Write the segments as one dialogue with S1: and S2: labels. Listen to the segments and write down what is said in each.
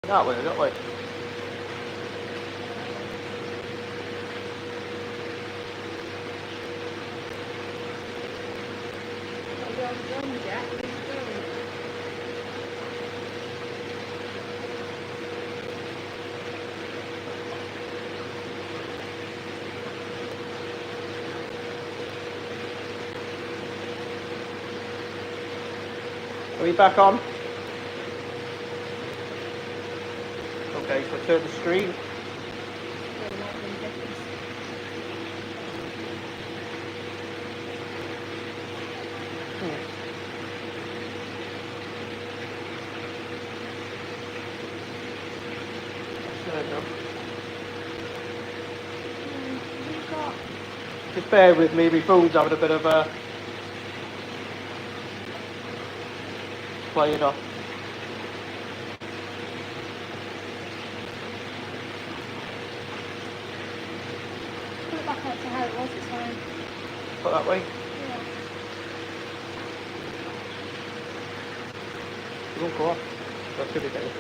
S1: That way, that way. Are we back on? Okay, so turn the screen. Just bear with me, my phone's having a bit of a playing off.
S2: Put it back out to how it was, it's fine.
S1: Put that way.
S2: Yeah.
S1: It won't go off. That should be better.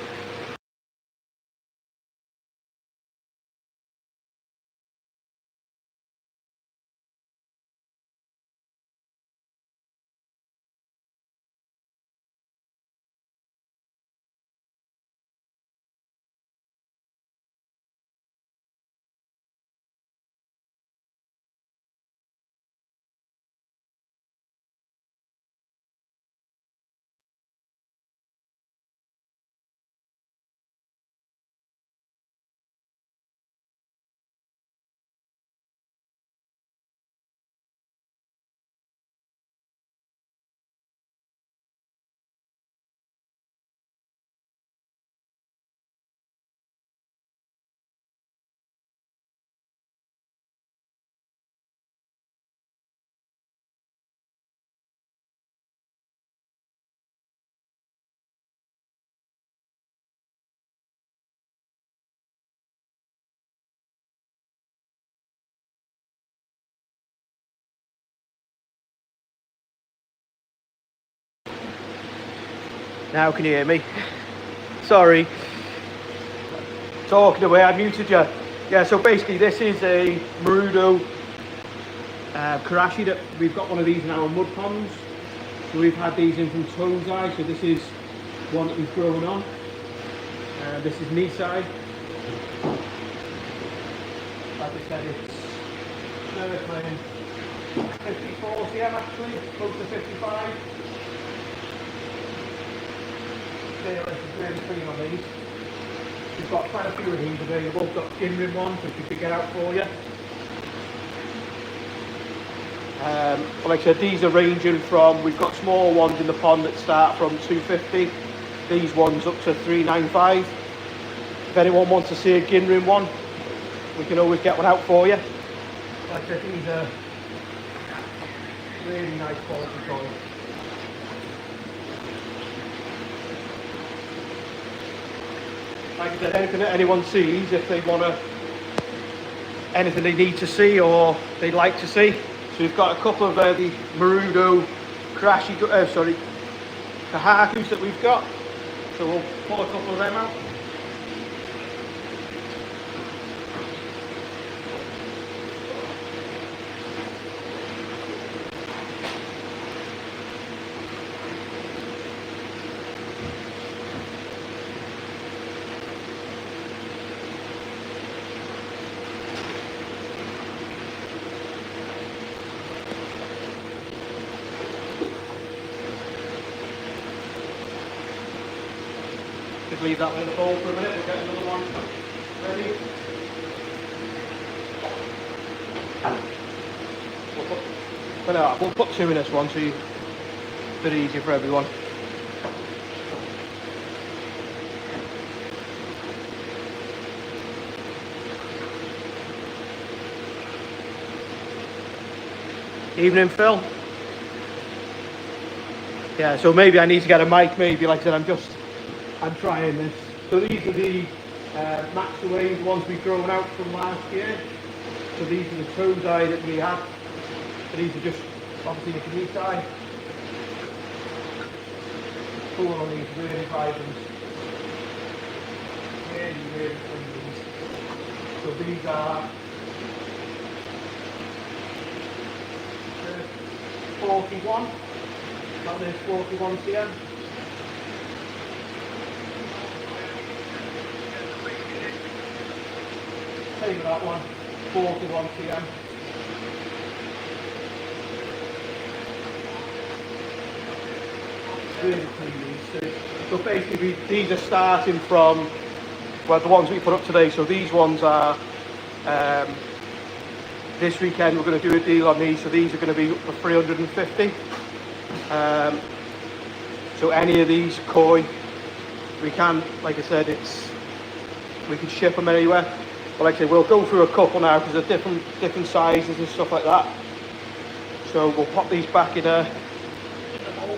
S1: Now can you hear me? Sorry. Talking away, I muted you. Yeah, so basically this is a Marudo Karashi that we've got one of these in our mud ponds. So we've had these in from Tozai, so this is one that we've grown on. This is knee side. Like I said, it's circling 54 cm actually, close to 55. This is really clean on these. We've got quite a few of these available. We've got skin rim ones which we could get out for you. Like I said, these are ranging from, we've got small ones in the pond that start from 250. These ones up to 395. If anyone wants to see a skin rim one, we can always get one out for you. Like I said, these are really nice quality toys. Like I said, anything that anyone sees, if they want to, anything they need to see or they'd like to see. So we've got a couple of the Marudo Karashi, Kahakus that we've got. So we'll pull a couple of them out. Just leave that one in the bowl for a minute, we'll get another one ready. We'll put two in this one so it's a bit easier for everyone. Evening, Phil. Yeah, so maybe I need to get a mic, maybe, like I said, I'm trying this. So these are the Maxave ones we've grown out from last year. So these are the Tozai that we had. So these are just obviously the knee side. Cool on these, really vibrant. really, really clean these. So these are 41. That is 41 cm. Same with that one, 41 cm. Really clean these two. So basically these are starting from, well, the ones we put up today. So these ones are, this weekend we're going to do a deal on these. So these are going to be up for 350. So any of these koi, we can, like I said, we can ship them anywhere. But like I said, we'll go through a couple now because they're different sizes and stuff like that. So we'll pop these back in a bowl.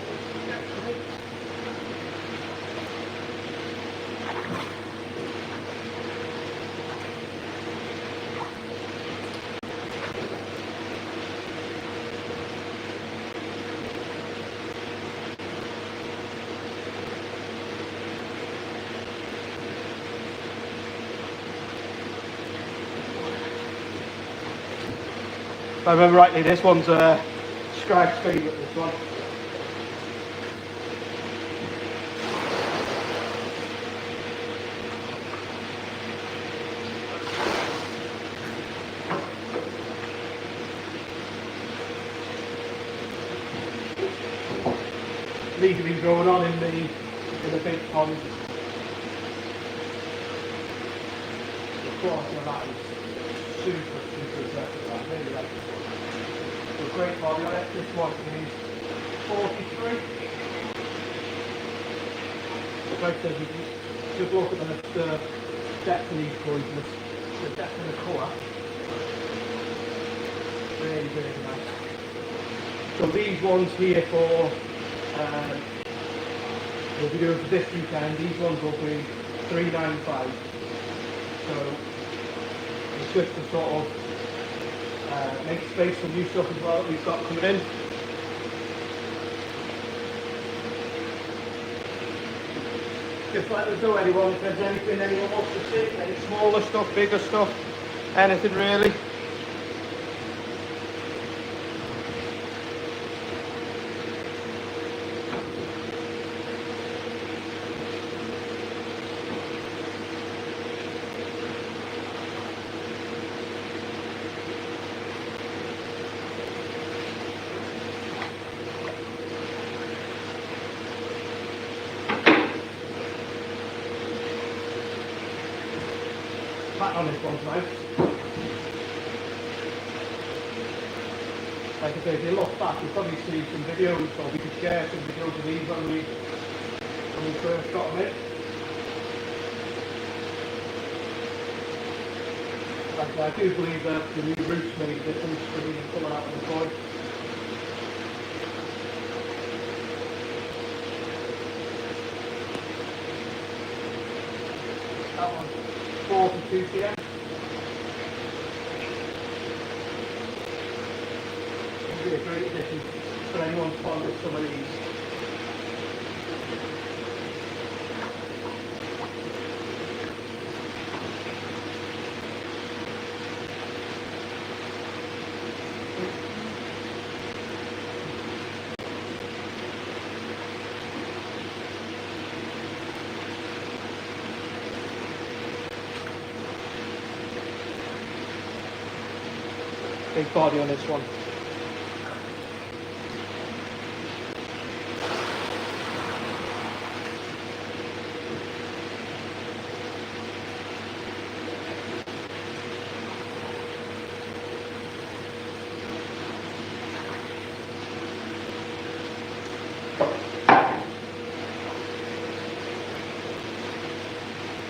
S1: If I remember rightly, this one's Scribe's favourite, this one. These have been growing on in the big pond. The quality of that is super impressive. I really like it. So great body on it. This one is 43. Like I said, you can just look at the depth of these coins and the depth of the colour. Really, really nice. So these ones here for we'll be doing for this weekend, these ones will be 395. So it's just to sort of make space for new stuff as well that we've got coming in. Just let us know, anyone, if there's anything anyone wants to see, any smaller stuff, bigger stuff, anything really. Back on this one's nice. Like I say, if you look back, you'll probably see some videos, or we could share some videos of these when we first got them in. Like I say, I do believe that the new roots made a difference to the colour out of the koi. That one's 42 cm. It'll be a great addition for anyone fond of some of these. Big body on this one.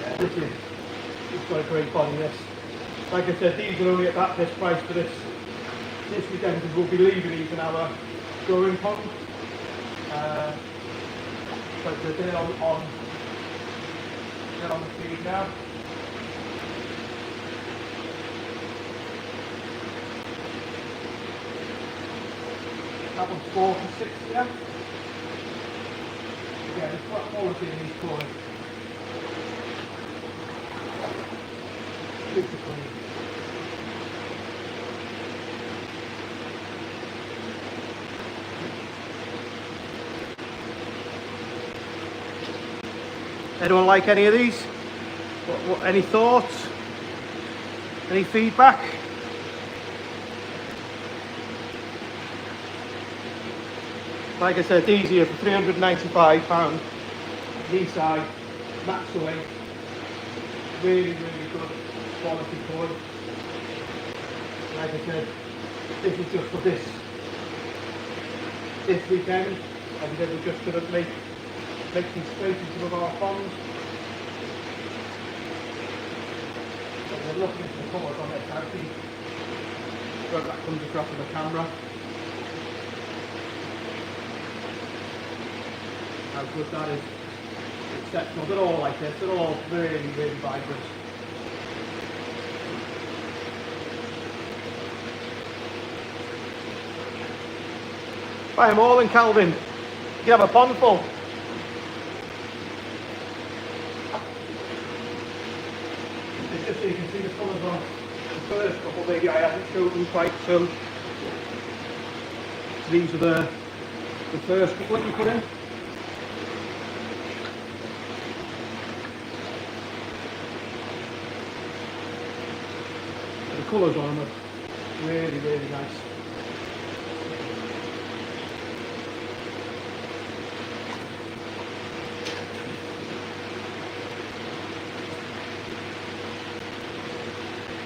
S1: Yeah, it's got a great body, this. Like I said, these are only at this price for this weekend, because we'll be leaving these in our growing pond. But they're on the feed now. That one's 46, yeah. Again, it's quite quality in these corners. Super clean. Anyone like any of these? Any thoughts? Any feedback? Like I said, these here for £395. D-side, Maxave. Really, really good quality toy. Like I said, this is just for this weekend. And then we're just going to make some space in some of our ponds. So we're looking at the colours on it. I think that comes across on the camera. How good that is. Exceptional. They're all like this. They're all really, really vibrant. Buy them all in Calvin. You can have a pond full. It's just so you can see the colours on the first couple. Maybe I haven't showed them quite so. These are the first couple that you put in. The colours on them are really, really nice.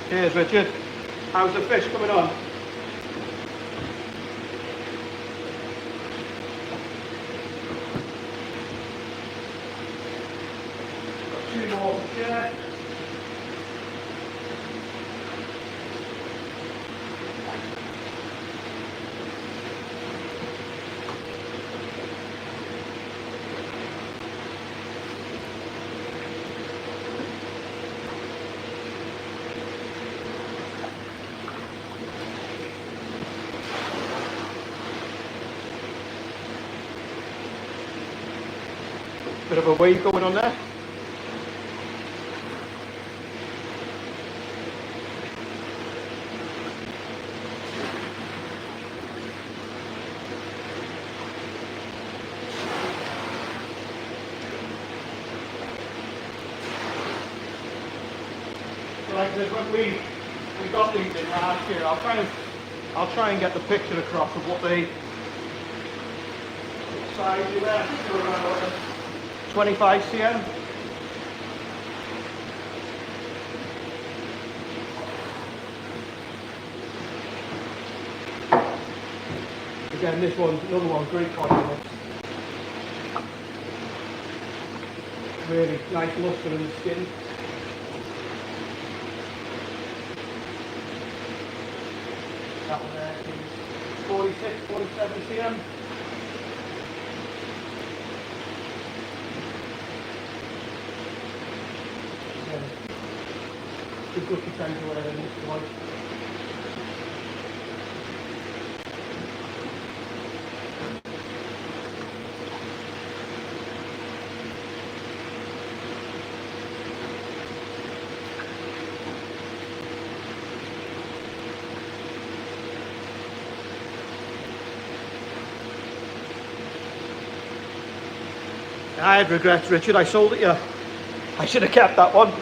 S1: Cheers, Richard. How's the fish coming on? Got 2 more to share. Bit of a wave going on there. So like this, when we got these in last year, I'll try and get the picture across of what size you there. 25 cm. Again, this one's another one, great quality. Really nice luster in the skin. That one there is 46, 47 cm. Good potential there in this one. I had regrets, Richard. I sold it you. I should have kept that one.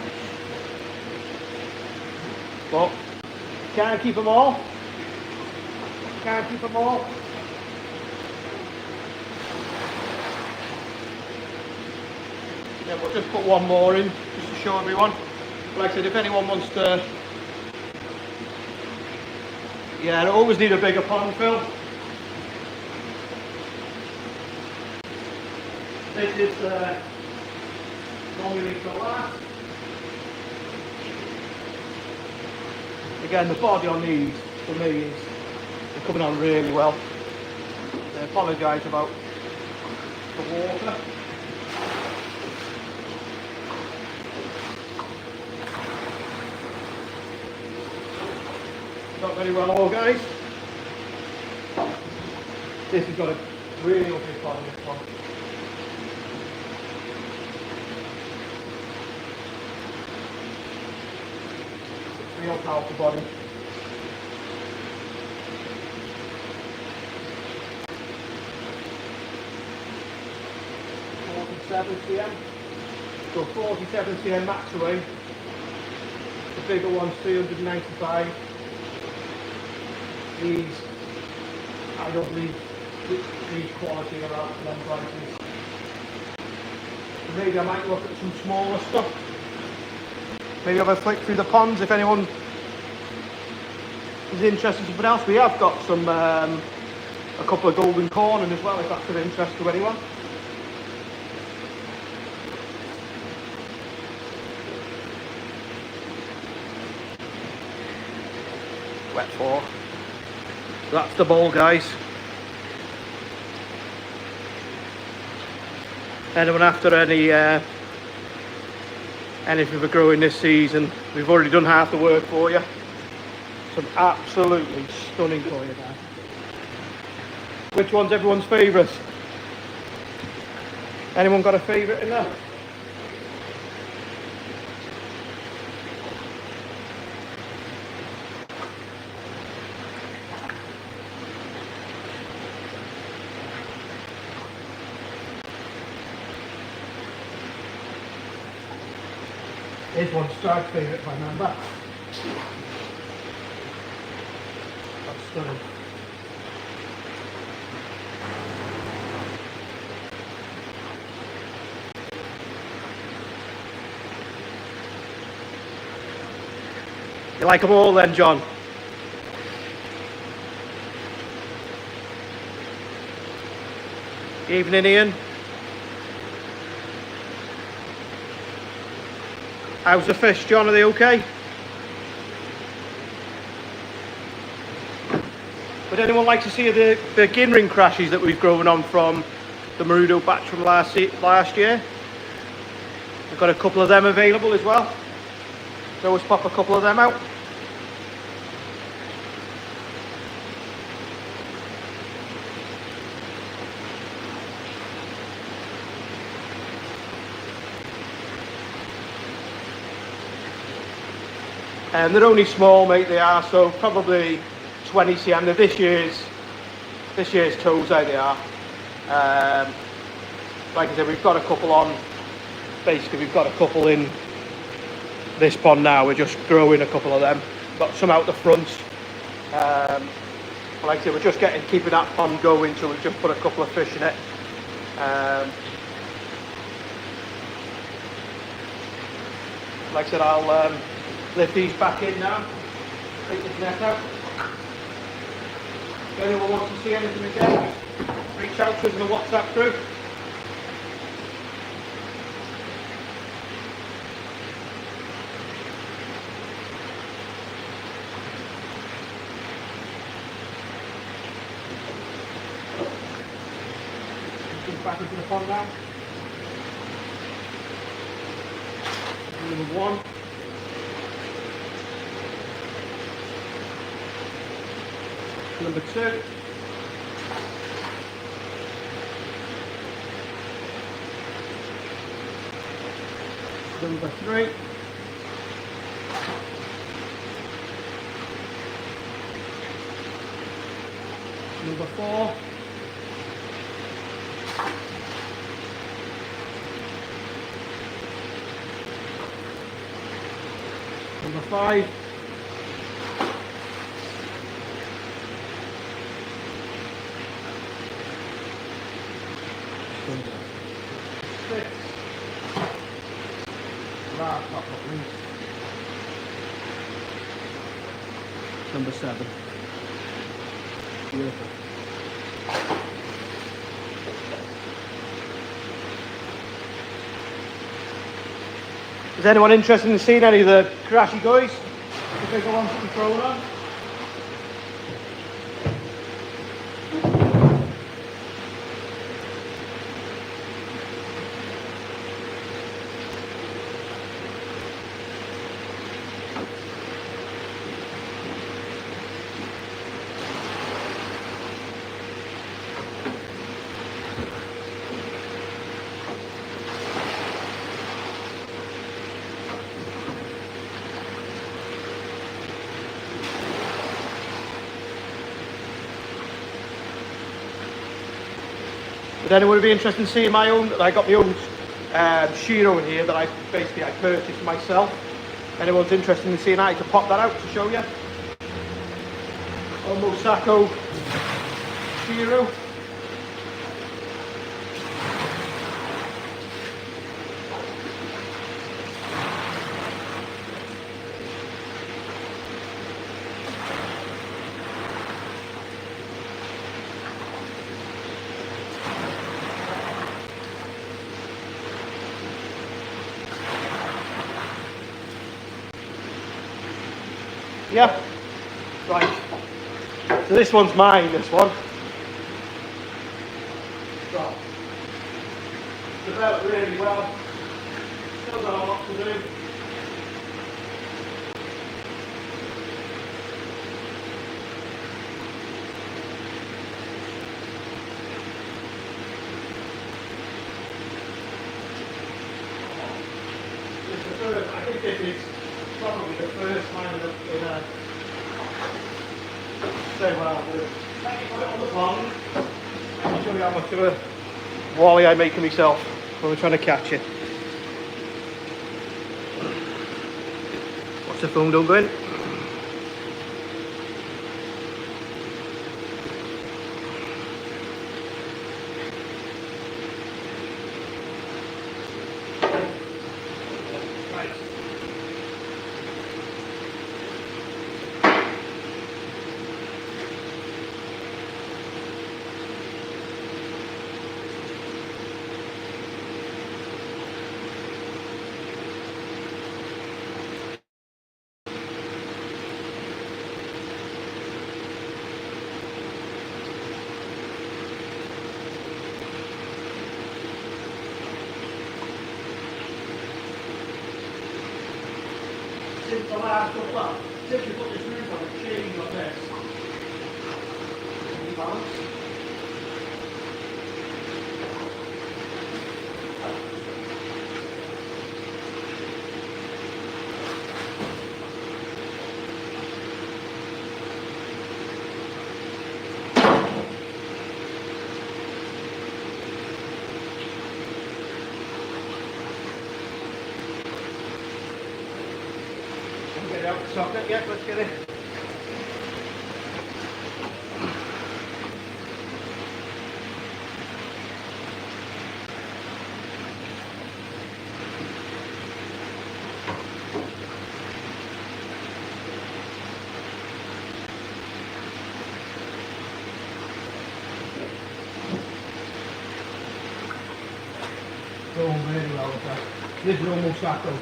S1: But can't keep them all. Can't keep them all. Yeah, we'll just put one more in just to show everyone. Like I said, if anyone wants to, yeah, I always need a bigger pond fill. This is normally for last. Again, the body on these, for me, is they're coming on really well. I apologise about the water. Not very well organised. This has got a really big body, this one. real powerful body. 47 cm. So 47 cm Maxave. The bigger one's 395. These, I don't believe these quality are out for them prices. Maybe I might look at some smaller stuff. Maybe have a flick through the ponds if anyone is interested in something else. We have got some, a couple of golden corn as well, if that's of interest to anyone. Wet 4. So that's the bowl, guys. Anyone after anything for growing this season, we've already done half the work for you. Some absolutely stunning for you there. Which one's everyone's favourite? Anyone got a favourite in there? Here's one strike favourite if I remember. That's stunning. You like them all then, John? Evening, Ian. How's the fish, John? Are they okay? Would anyone like to see the gin ring crashes that we've grown on from the Marudo batch from last year? We've got a couple of them available as well. So always pop a couple of them out. And they're only small, mate, they are, so probably 20 cm. They're this year's toes, they are. Like I said, we've got a couple on, basically we've got a couple in this pond now, we're just growing a couple of them. Got some out the front. Like I said, we're just keeping that pond going, so we've just put a couple of fish in it. Like I said, I'll lift these back in now, take this net out. If anyone wants to see anything again, reach out to us in the WhatsApp group. Back into the pond now. Number 1. Number 2. Number 3. Number 4. Number 5. Number 6. Last but not least. Number 7. Beautiful. Is anyone interested in seeing any of the crashy guys? The bigger ones that we're throwing on? Would anyone be interested in seeing my own? I got my own shiro in here that I purchased myself. Anyone's interested in seeing that, I can pop that out to show you. Mosako shiro. Yeah, right. So this one's mine, this one. So, developed really well. Still got a lot to do. I think this is probably the first time in a say what I'll do. Let me put it on the pond. I'll show you how much of a wally I make of myself when we're trying to catch it. Watch the foam don't go in. Since the last couple up, since we put this roof on, it's changed like this. Balance. Get it out the socket, yeah, let's get it. Going really well with that. This is almost Mosako.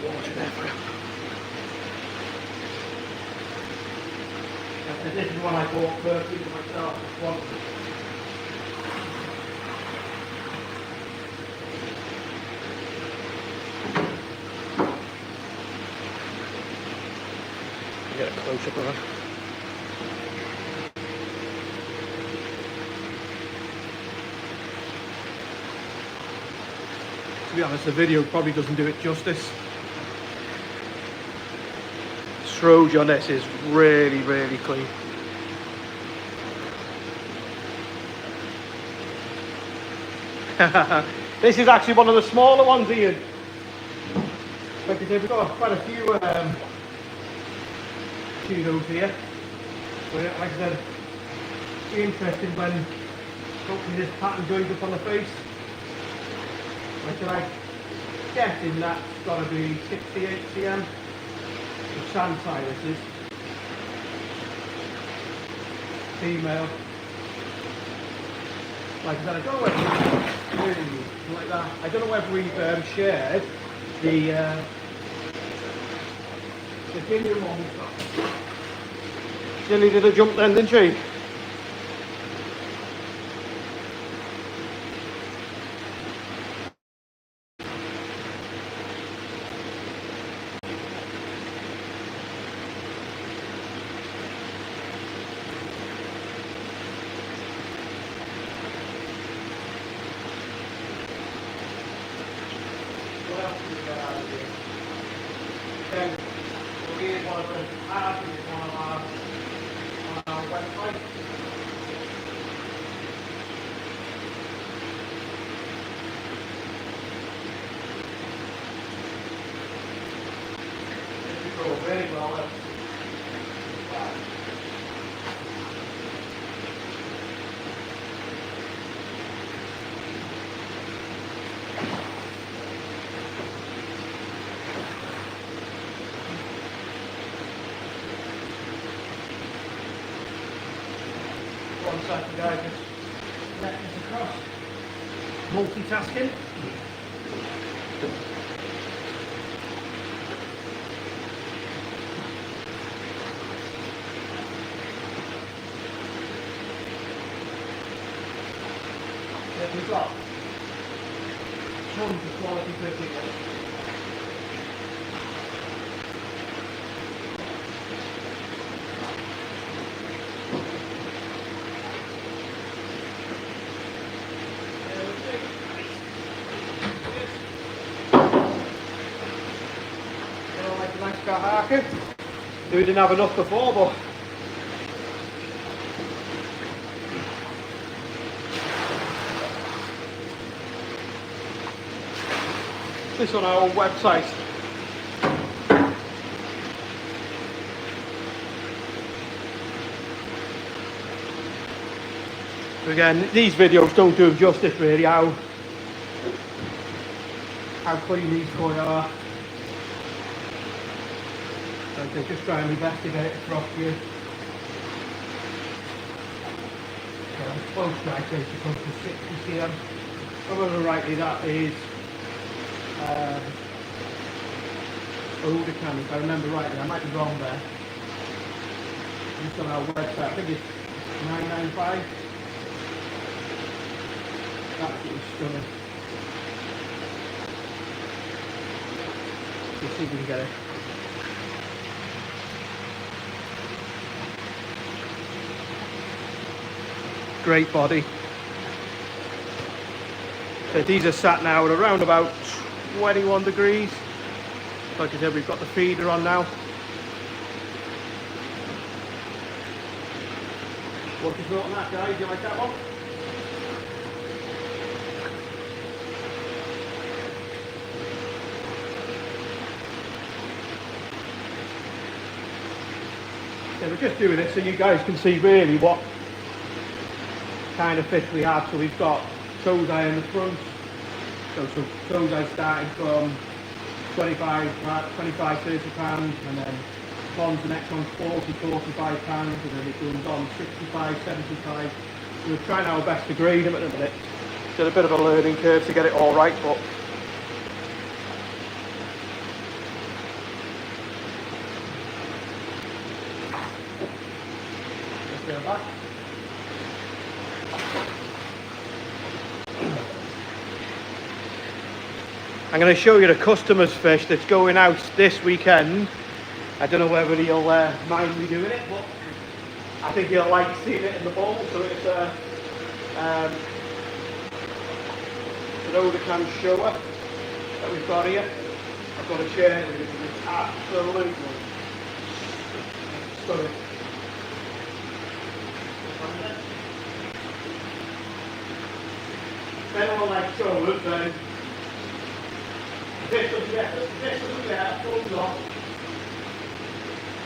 S1: Water there for you. This is one I bought first for myself. One. Get a close up of that. To be honest, the video probably doesn't do it justice. Strode on this is really, really clean. This is actually one of the smaller ones, Ian. Like I said, we've got quite a few shiros here. But like I said, it's interesting when hopefully this pattern joins up on the face. Like I said, I'm guessing that's got to be 68 cm. The sand sinuses. Female. Like I said, I don't know whether really like that. I don't know whether we've shared the Guinea one we've got. Silly did a jump then, didn't she? Then we'll get one of the ads on our website. really well then. One second guys, just let this across. Multitasking. Yeah, we've got tons of quality fishing. We didn't have enough before, but this on our own website. Again, these videos don't do justice really how clean these koi are. So just trying my best to get it across here. So the close strike rate comes to 60 cm. If I remember rightly, that is older can, if I remember rightly. I might be wrong there. Just on our website, I think it's 995. Absolutely stunning. Let's see if we can get it. Great body. So these are sat now at around about 21 degrees. Like I said, we've got the feeder on now. What you thought on that, guys? Do you like that one? So we're just doing this so you guys can see really what kind of fish we have. So we've got Tozai in the front. So Tozai starting from 25, 30 pounds, and then ponds, the next one's 40, 45 pounds, and then it goes on 65, 75. So we're trying our best to grade them at the minute. It's a bit of a learning curve to get it all right, but let's go back. I'm going to show you the customer's fish that's going out this weekend. I don't know whether he'll mind me doing it, but I think he'll like seeing it in the bowl. So it's an Odacan shower that we've got here. I've got a chair with it, and it's absolutely stunning. If anyone likes showers, then this doesn't get a full drop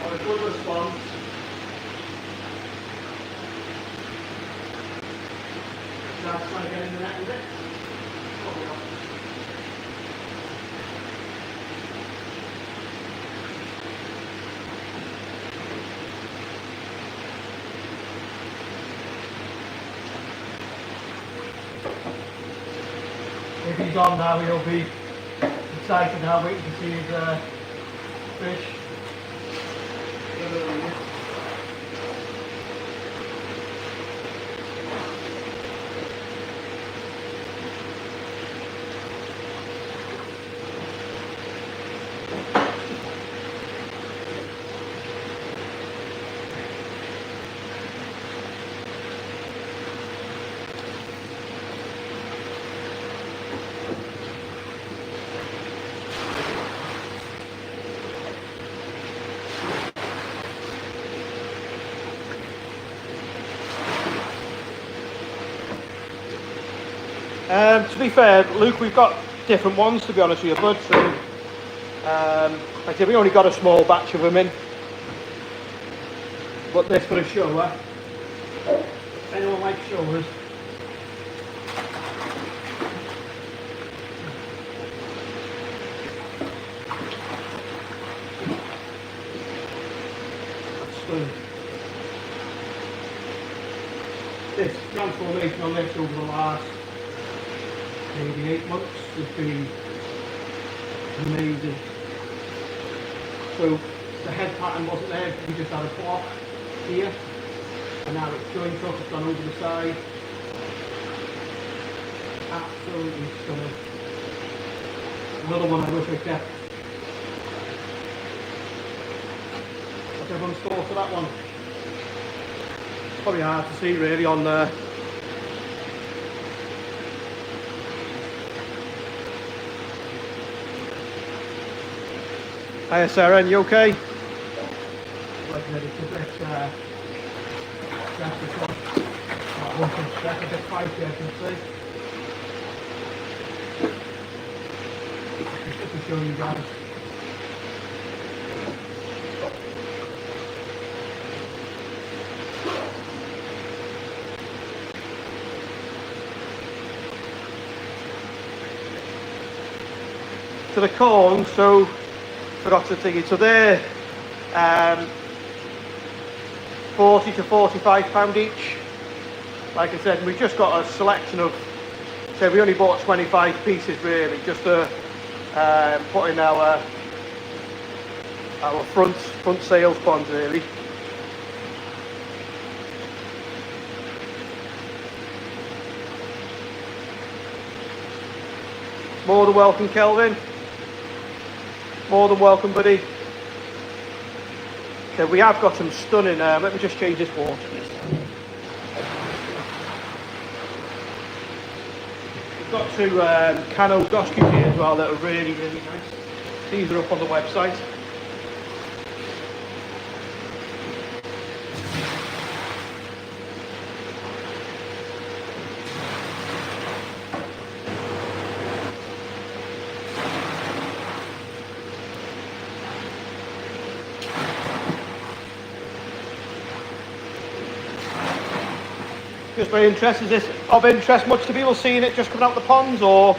S1: or a good response. Now I'm trying to get in the net with it. If he's on now, he'll be excited now, waiting to see his fish. To be fair, Luke, we've got different ones, to be honest with you, bud. So Like I said, we only got a small batch of them in, but this for a shower. If anyone likes showers, this transformation on this over the last maybe 8 months has been amazing. So the head pattern wasn't there, we just had a block here, and now it's joined up, it's gone over the side. Absolutely stunning. Another one I wish I kept. What's everyone's thoughts of that one? Probably hard to see really on there. Hiya Sarah, you okay? Like it's a bit that's a bit spicy, I can see. Just to show you guys. To the corn, so forgot to think it. So they're 40 to 45 pound each. Like I said, we just got a selection of. So we only bought 25 pieces really, just to put in our front sales ponds really. More than welcome, Kelvin. More than welcome, buddy. Okay, we have got some stunning. Let me just change this water. We've got two Cano Goscus here as well that are really, really nice. These are up on the website. Just very interested. Is this of interest much to people seeing it just coming out the ponds, or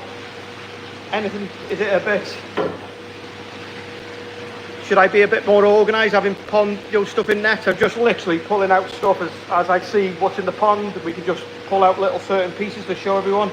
S1: anything? Is it a bit? Should I be a bit more organised, having pond stuff in net? I'm just literally pulling out stuff as I see what's in the pond. We can just pull out little certain pieces to show everyone.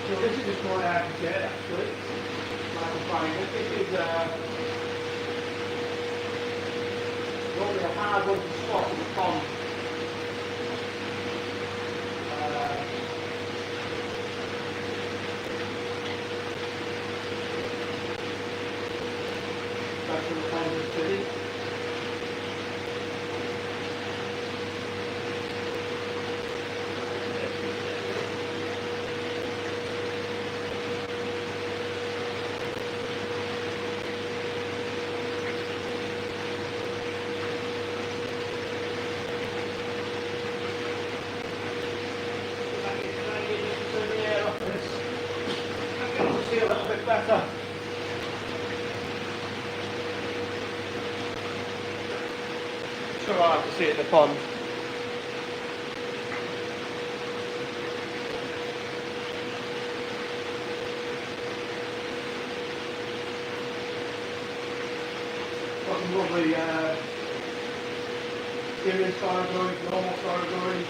S1: So this is just more out of jet actually. I can find it. This is normally a hard one to spot in the pond. That's in the pond of city. See a little bit better. So hard to see it in the pond. Got some lovely Syrian style going, normal style going.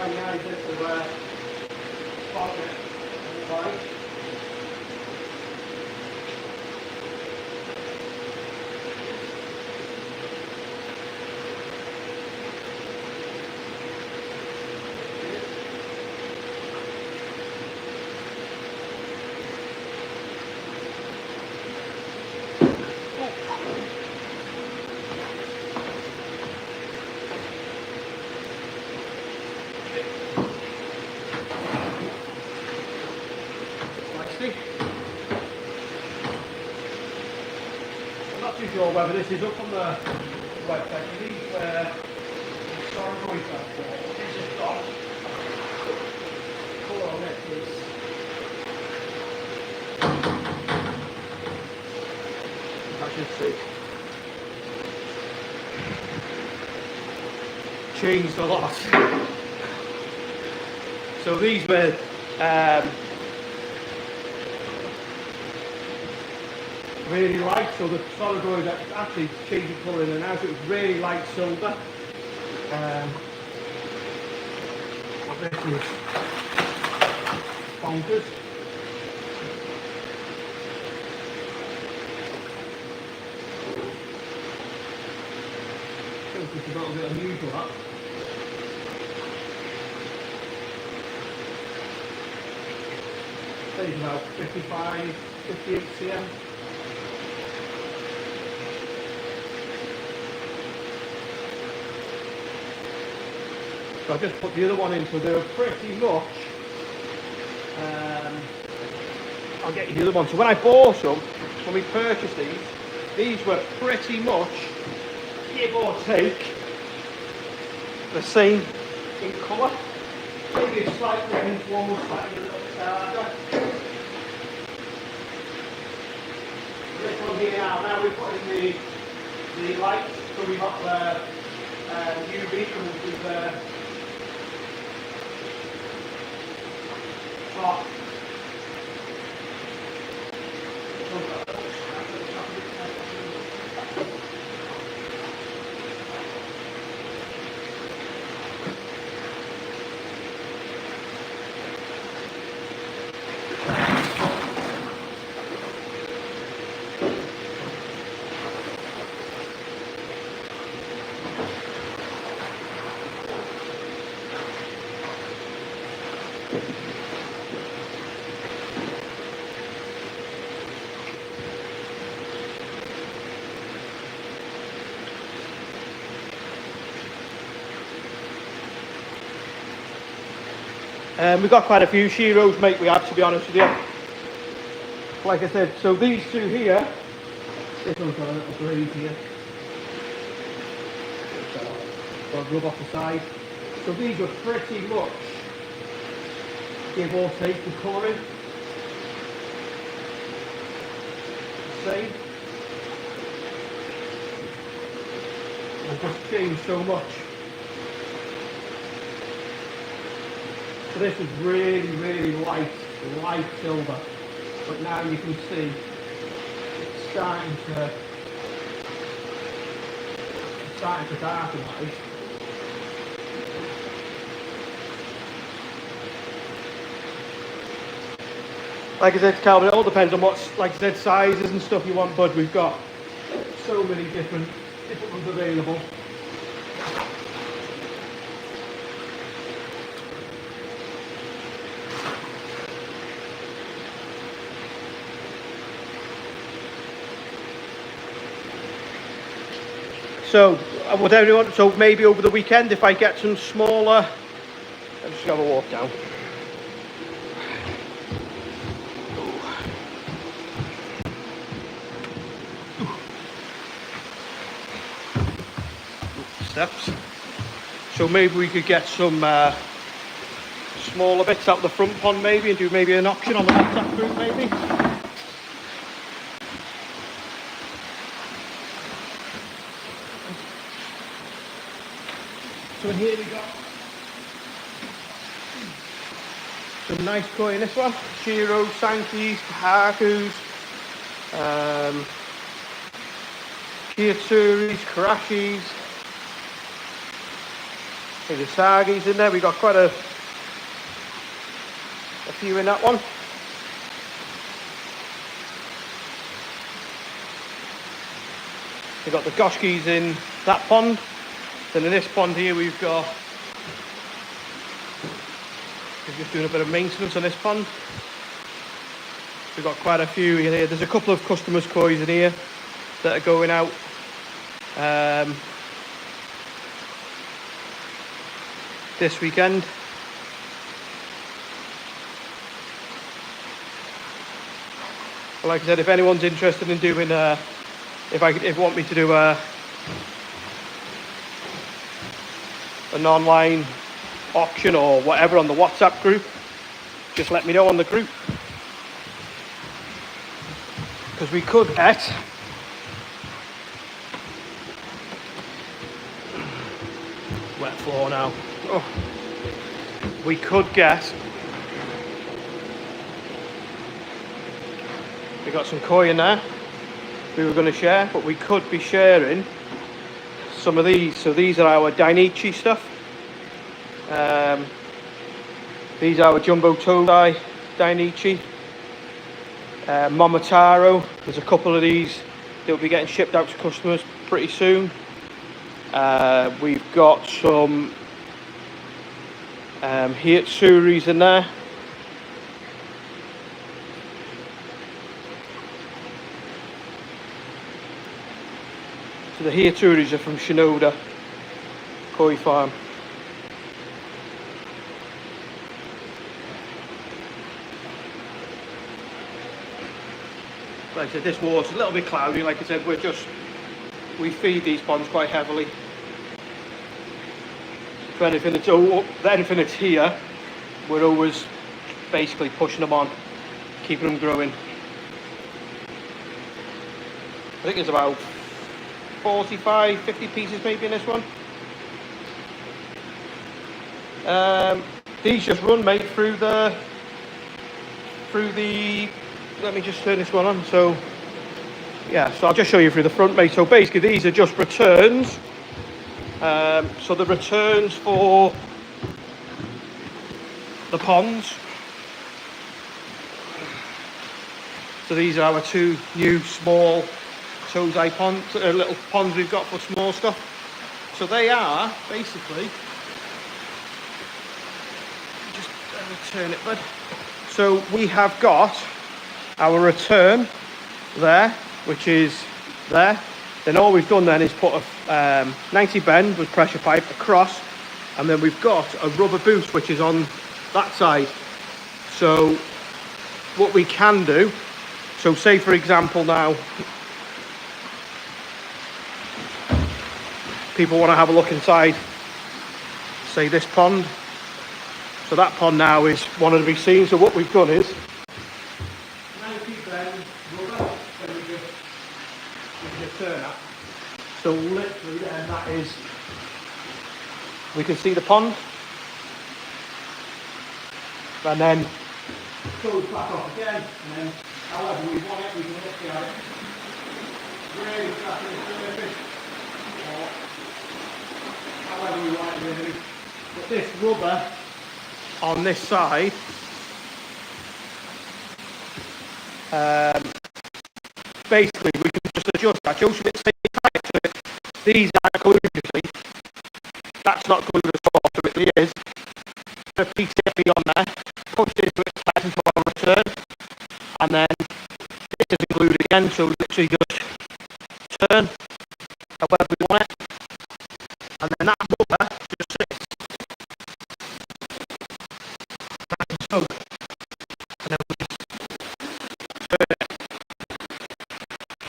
S1: Yeah, this is pocket right. sure whether this is up on the website. These sorry boys are for. This has got colour on it. I should see. Changed a lot. So these were really light, so the solid gold actually changing colour in and out. It was really light silver. This is bonkers. I think it's a little bit unusual that. I think it's about 55, 58 cm. So I just put the other one in, so they were pretty much, I'll get you the other one. So when I bought them, when we purchased these were pretty much, give or take, the same in colour. Maybe a slight difference, one was slightly a little bit darker. This one here now we're putting the light, so we've got the UV coming through the top. We've got quite a few shiros, mate, we have, to be honest with you. Like I said, so these two here, this one's got a little braid here. Got a rub off the side. So these are pretty much, give or take, the colouring. Same. They've just changed so much. So this is really, really light silver, but now you can see it's starting to darken. Like I said, Calvin, it all depends on what, like I said, sizes and stuff you want, but we've got so many different ones available. So, would everyone, so maybe over the weekend if I get some smaller, let's just have a walk down. Steps. So maybe we could get some smaller bits out the front pond maybe, and do maybe an auction on the WhatsApp group maybe. So here we got some nice koi in this one. Shiro, Sankis, Kahakus, Utsuris, Karashis. There's Sagis in there. We got quite a few in that one. We've got the Goshkis in that pond. Then in this pond here we're just doing a bit of maintenance on this pond. We've got quite a few in here. There's a couple of customers' kois in here that are going out. This weekend. Like I said, if anyone's interested in doing if you want me to do an online auction or whatever on the WhatsApp group, just let me know on the group, because we could get wet floor now. Oh. We could get, we got some koi in there we were going to share, but we could be sharing some of these. So these are our Dainichi stuff. These are our jumbo todai Dainichi. Momotaro, there's a couple of these that will be getting shipped out to customers pretty soon. We've got some Hitsuris in there. So the Hitsuris are from Shinoda Koi Farm. Like I said, this water's a little bit cloudy. Like I said, we feed these ponds quite heavily. For anything that's here, we're always basically pushing them on, keeping them growing. I think there's about 45, 50 pieces maybe in this one. These just run, mate, through the, let me just turn this one on. So yeah, so I'll just show you through the front, mate. So basically these are just returns. So the returns for the ponds. So these are our two new small Tozai ponds, little ponds we've got for small stuff. So they are basically, just turn it, bud. So we have got our return there, which is there. Then all we've done then is put a 90 bend with pressure pipe across, and then we've got a rubber boost which is on that side. So what we can do, so say for example now, people want to have a look inside, say this pond. So that pond now is one to be seen. So what we've done is 90 bend rubber, then we just turn that. So literally then that is, we can see the pond, and then goes back off again, and then however we want it, we can look at it. Really flat in the surface, or however we want it really. But this rubber on this side, basically we can just adjust that. Joseph, it's tight to it. These are glued usually. That's not glued at all, so it really is. Put a piece heavy on there, push this to its head into our return, and then this isn't glued again, so literally just turn however we want it, and then that rubber just sits nice and snug, and then we just turn it.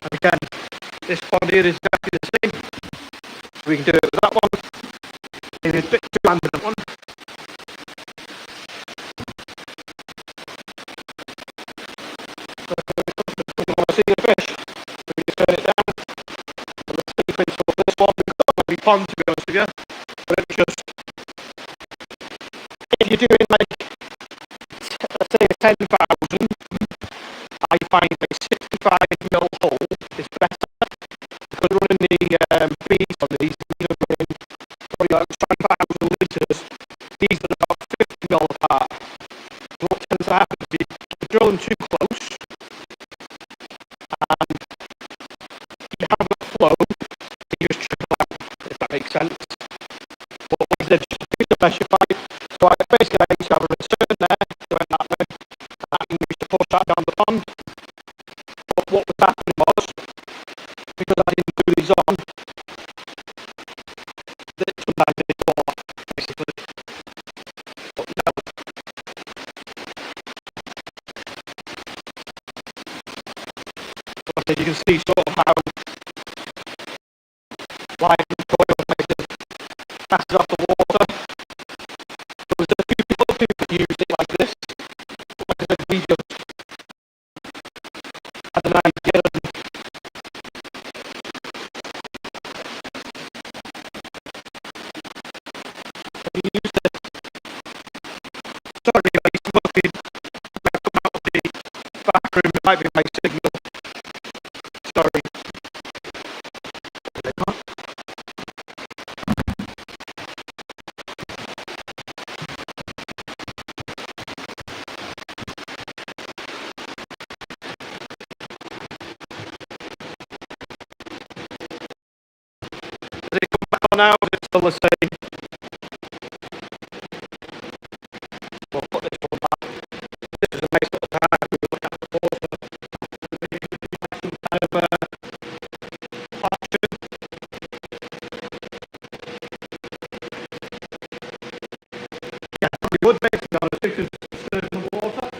S1: And again, this pond here is exactly the same. We can do it with that one. It is a bit too hand in that one. So if you want to see the fish, we can turn it down. And the sea fish for this one, we've got a lovely pond to be honest with you. But it's just, if you're doing like, let's say 10,000, I find a 65mm hole is better. Because running the fees on these are running probably like 5,000 litres. These are about 50mm apart. So what tends to happen is you drill them too close, and you have a flow, you just trickle out, if that makes sense. But like I said, just use the pressure pipe. So basically I used to have a return there, so went that way, and I used to push that down the pond. But what was happening was, because I didn't glue these on, that sometimes they fall off, basically. But no. So you can see sort of how passes off the water. There's a few people who use it like this. Like I said, we just had an idea and we used it. Sorry guys, I'm looking. I've come out of the bathroom, it might be my signal. Sorry. Does it come back on now? Is it still the same? We'll put this one back. This is a nice little time. We look at the water. Some kind of fashion. Yeah, we would make it on a chicken stirred in the water.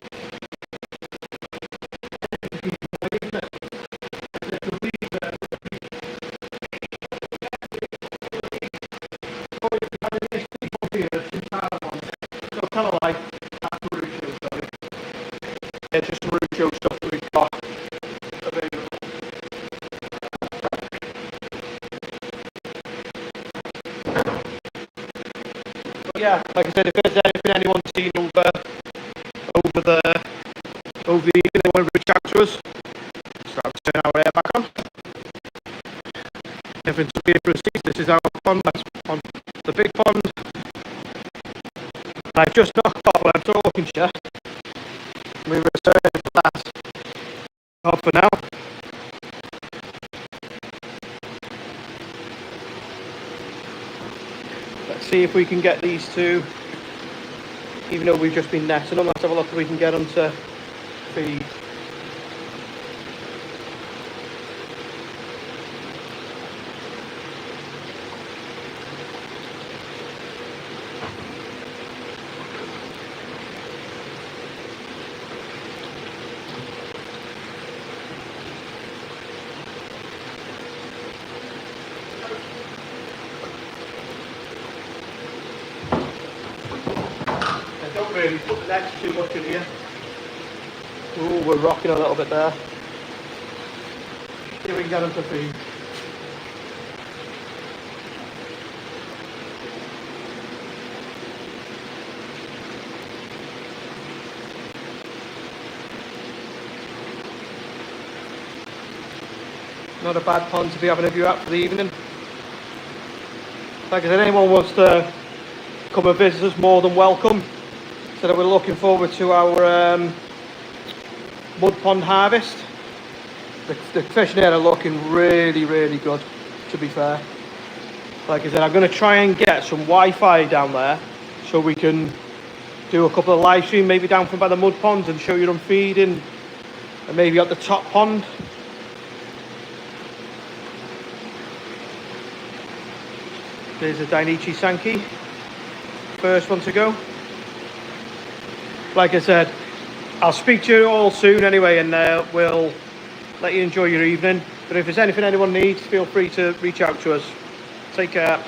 S1: So kind of like that's Marudo, sorry. Yeah, just Marudo stuff that we've got available. But yeah, like I said, if there's anything anyone's seen over the evening, they want to reach out to us. So I'll turn our air back on. Everything's here for us. This is our pond, that's on the big pond. I've just knocked off when I'm talking to you. We return to that off for now. Let's see if we can get these two, even though we've just been netting them. Let's have a look if we can get them to feed. Don't really put the nets too much in here. Ooh, we're rocking a little bit there. See if we can get them to feed. Not a bad pond to be having a view at for the evening. Like I said, anyone wants to come and visit us, more than welcome. So that we're looking forward to our mud pond harvest. The fish there are looking really, really good, to be fair. Like I said, I'm going to try and get some Wi-Fi down there so we can do a couple of live streams, maybe down from by the mud ponds and show you them feeding, and maybe at the top pond. There's a Dainichi Sankey, first one to go. Like I said, I'll speak to you all soon anyway, and we'll let you enjoy your evening. But if there's anything anyone needs, feel free to reach out to us. Take care.